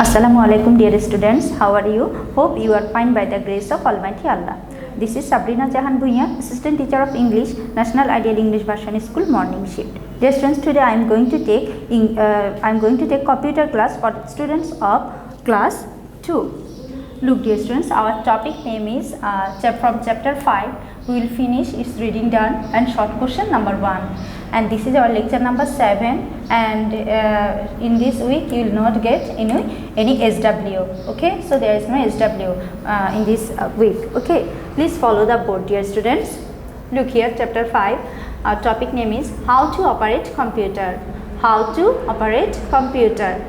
Assalamu alaikum dear students, how are you? Hope you are fine by the grace of Almighty Allah. This is Sabrina Jahan Bhuiyan, Assistant Teacher of English, National Ideal English Version School Morning Shift. Dear students, today I am going to take computer class for students of class 2. Look dear students, our topic name is from chapter 5. We will finish its reading done and short question number 1. And this is our lecture number 7, and in this week you will not get any SW. Okay, so there is no SW in this week. Okay, please follow the board dear students. Look here, chapter 5, our topic name is how to operate computer. How to operate computer.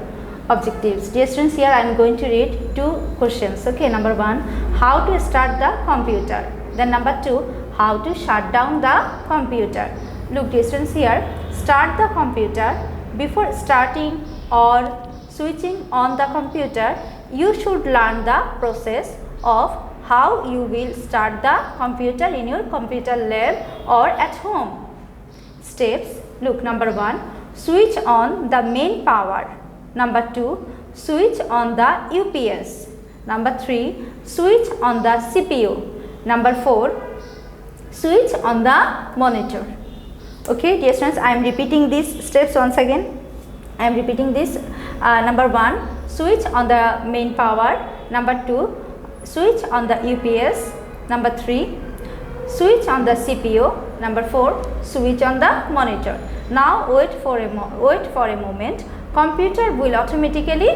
Objectives. Dear students, here I am going to read 2 questions. Okay, number 1, how to start the computer. Then number 2, how to shut down the computer. Look dear students, here, start the computer. Before starting or switching on the computer, you should learn the process of how you will start the computer in your computer lab or at home. Steps. Look, number 1, switch on the main power. Number 2, switch on the UPS. Number 3, switch on the CPU. Number 4, switch on the monitor. Okay, dear students, I am repeating these steps once again. I am repeating this. Number 1, switch on the main power. Number 2, switch on the UPS. Number 3, switch on the CPU. Number 4, switch on the monitor. Now wait for a moment. Computer will automatically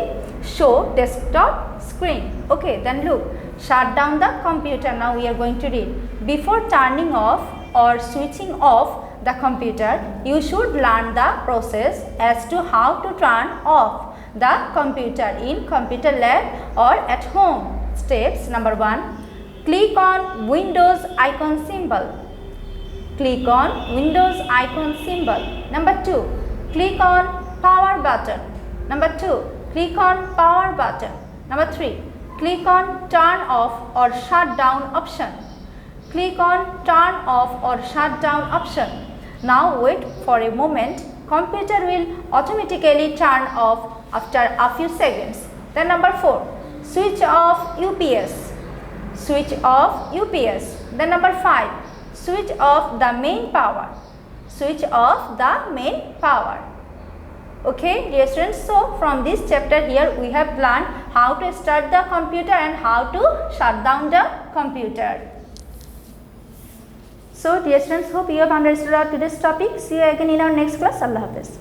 show desktop screen. Okay, then look, shut down the computer. Now we are going to read. Before turning off or switching off the computer, you should learn the process as to how to turn off the computer in computer lab or at home. Steps. Number 1, click on Windows icon symbol. Click on Windows icon symbol. Number 2, click on power button. Number 2, click on power button. Number 3, click on turn off or shut down option. Click on turn off or shut down option. Now wait for a moment. Computer will automatically turn off after a few seconds. Then number 4, switch off UPS. Switch off UPS. Then number 5, switch off the main power. Switch off the main power. Okay, dear students, so from this chapter here we have learned how to start the computer and how to shut down the computer. So dear students, hope you have understood our today's topic. See you again in our next class. Allah Hafiz.